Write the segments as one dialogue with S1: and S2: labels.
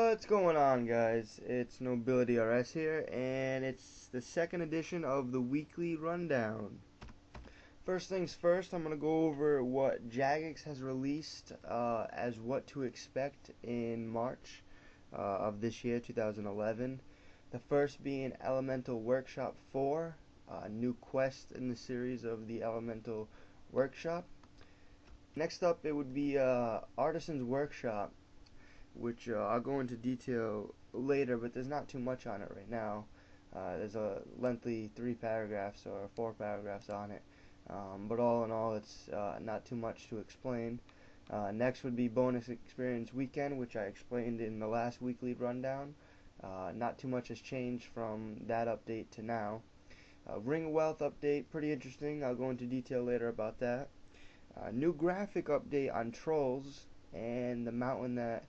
S1: What's going on, guys? It's NobilityRS here, and it's the second edition of the weekly rundown. First things first, I'm going to go over what Jagex has released as what to expect in March of this year, 2011. The first being Elemental Workshop 4, a new quest in the series of the Elemental Workshop. Next up, it would be Artisan's Workshop, which I'll go into detail later, but there's not too much on it right now. There's a lengthy 3 paragraphs or 4 paragraphs on it, but all in all, it's not too much to explain. Next would be Bonus Experience Weekend, which I explained in the last weekly rundown. Not too much has changed from that update to now. Ring of Wealth update, pretty interesting. I'll go into detail later about that. New graphic update on trolls and the mountain that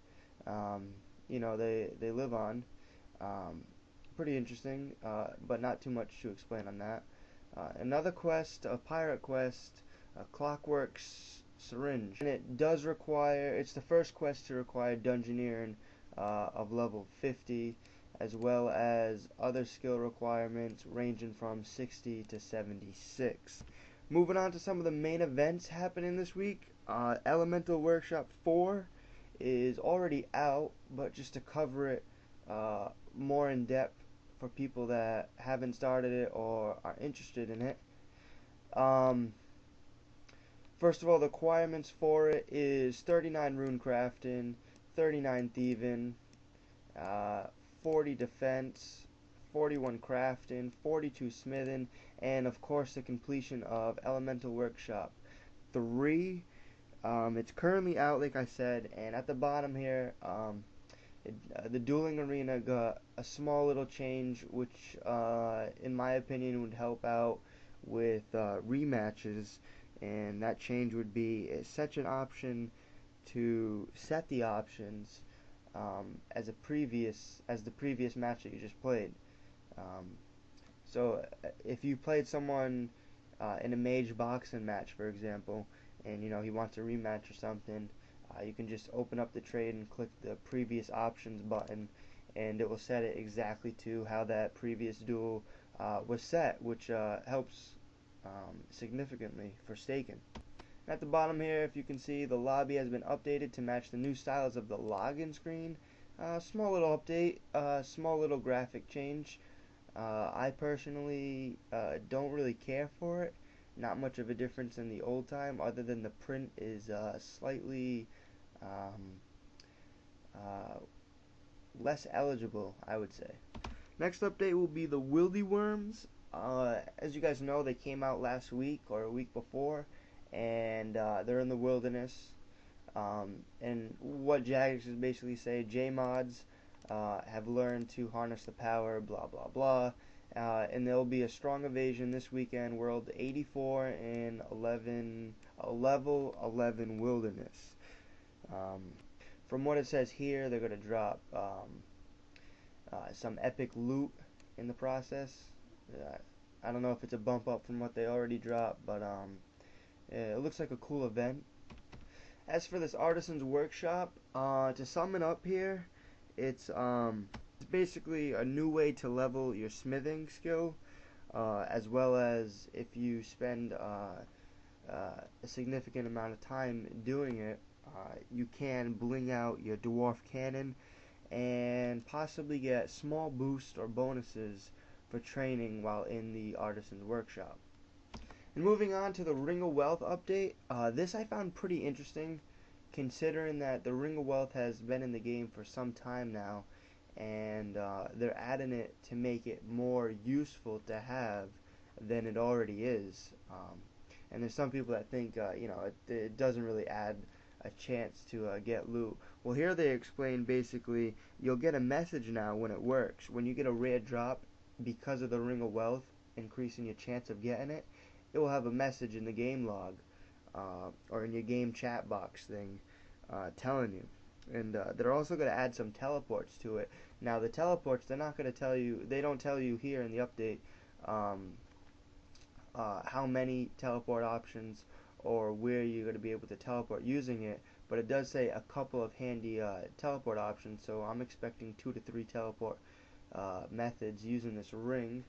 S1: they live on. Pretty interesting, but not too much to explain on that. Another quest, a pirate quest, a Clockwork Syringe, and it does require. It's the first quest to require Dungeoneering of level 50, as well as other skill requirements ranging from 60 to 76. Moving on to some of the main events happening this week. Elemental Workshop 4 is already out, but just to cover it more in depth for people that haven't started it or are interested in it. First of all, the requirements for it is 39 Runecrafting, 39 Thieving, 40 Defense, 41 Crafting, 42 Smithing, and of course the completion of Elemental Workshop 3. It's currently out, like I said, and at the bottom here, the Dueling arena got a small little change, which, in my opinion, would help out with rematches, and that change would be such an option to set the options as the previous match that you just played. So if you played someone in a mage boxing match, for example, and he wants a rematch or something, you can just open up the trade and click the previous options button, and it will set it exactly to how that previous duel was set, which helps significantly for staking. At the bottom here, if you can see, the lobby has been updated to match the new styles of the login screen. Small little update, small little graphic change. I personally don't really care for it. Not much of a difference in the old time, other than the print is slightly less eligible, I would say. Next update will be the WildyWyrms. As you guys know, they came out last week or a week before, and they're in the wilderness. And what Jagex is basically saying, JMods have learned to harness the power, blah blah blah. And there will be a strong evasion this weekend, World 84 and level 11 Wilderness. From what it says here, they're going to drop some epic loot in the process. I don't know if it's a bump up from what they already dropped, but it looks like a cool event. As for this Artisan's Workshop, to sum it up here, it's basically a new way to level your smithing skill, as well as if you spend a significant amount of time doing it, you can bling out your dwarf cannon and possibly get small boosts or bonuses for training while in the Artisan's Workshop. And moving on to the Ring of Wealth update, this I found pretty interesting, considering that the Ring of Wealth has been in the game for some time now, and they're adding it to make it more useful to have than it already is. And there's some people that think it doesn't really add a chance to get loot. Well, here they explain basically you'll get a message now when it works. When you get a rare drop because of the Ring of Wealth increasing your chance of getting it, it will have a message in the game log or in your game chat box thing telling you. And they're also going to add some teleports to it. Now the teleports, they're not going to tell you, they don't tell you here in the update how many teleport options or where you're going to be able to teleport using it, but it does say a couple of handy teleport options, so I'm expecting 2 to 3 teleport methods using this ring.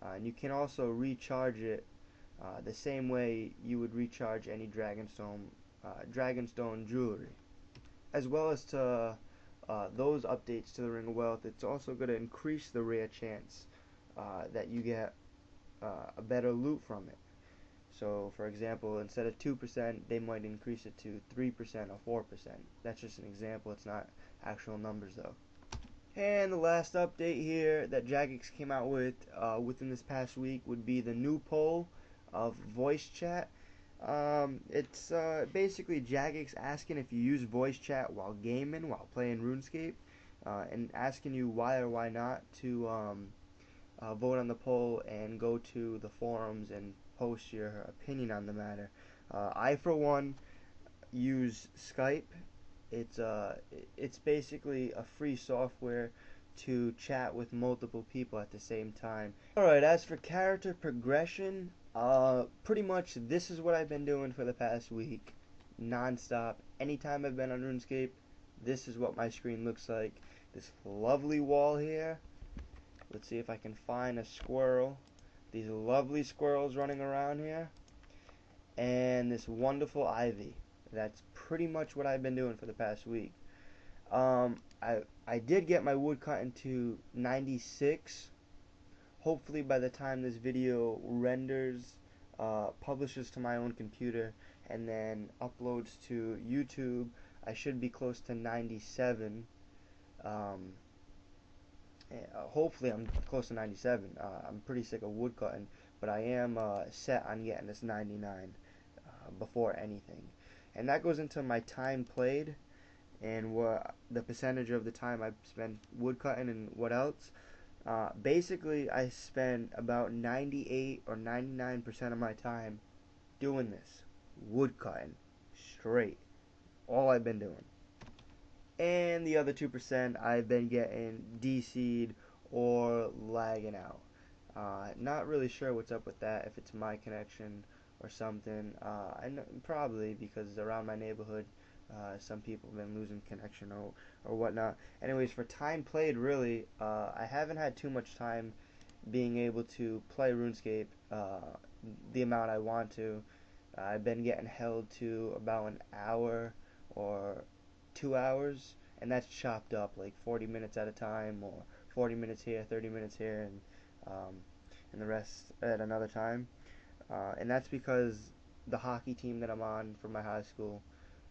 S1: And you can also recharge it the same way you would recharge any Dragonstone jewelry. As well as to those updates to the Ring of Wealth, it's also going to increase the rare chance that you get a better loot from it. So, for example, instead of 2%, they might increase it to 3% or 4%. That's just an example. It's not actual numbers, though. And the last update here that Jagex came out with within this past week would be the new poll of voice chat. It's basically Jagex asking if you use voice chat while gaming, while playing RuneScape, and asking you why or why not to vote on the poll and go to the forums and post your opinion on the matter. I, for one, use Skype. It's basically a free software to chat with multiple people at the same time. Alright, as for character progression, pretty much this is what I've been doing for the past week, non-stop. Anytime I've been on RuneScape, this is what my screen looks like. This lovely wall here. Let's see if I can find a squirrel. These lovely squirrels running around here. And this wonderful ivy. That's pretty much what I've been doing for the past week. I did get my woodcutting to 96. Hopefully by the time this video renders, publishes to my own computer, and then uploads to YouTube, I should be close to 97. Hopefully I'm close to 97. I'm pretty sick of woodcutting, but I am set on getting this 99 before anything. And that goes into my time played and what the percentage of the time I've spent woodcutting and what else. Basically, I spend about 98 or 99% of my time doing this, woodcutting, straight. All I've been doing. And the other 2% I've been getting DC'd or lagging out. Not really sure what's up with that, if it's my connection or something. I know, probably because around my neighborhood, some people have been losing connection or whatnot. Anyways, for time played, really, I haven't had too much time being able to play RuneScape the amount I want to. I've been getting held to about an hour or 2 hours, and that's chopped up like 40 minutes at a time, or 40 minutes here, 30 minutes here, and the rest at another time. And that's because the hockey team that I'm on for my high school,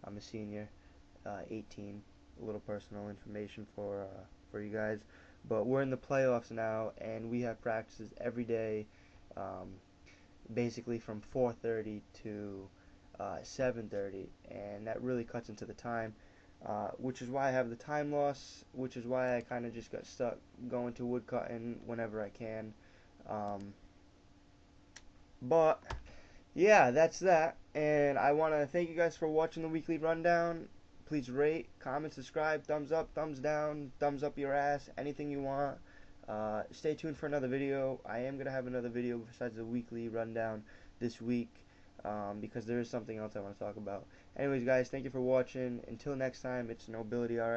S1: I'm a senior, 18. A little personal information for you guys, but we're in the playoffs now, and we have practices every day, basically from 4:30 to 7:30, and that really cuts into the time. Which is why I have the time loss, which is why I kind of just got stuck going to woodcutting whenever I can. But yeah, that's that, and I want to thank you guys for watching the weekly rundown. Please rate, comment, subscribe, thumbs up, thumbs down, thumbs up your ass, anything you want. Stay tuned for another video. I am going to have another video besides the weekly rundown this week, because there is something else I want to talk about. Anyways, guys, thank you for watching. Until next time, it's NobilityRS.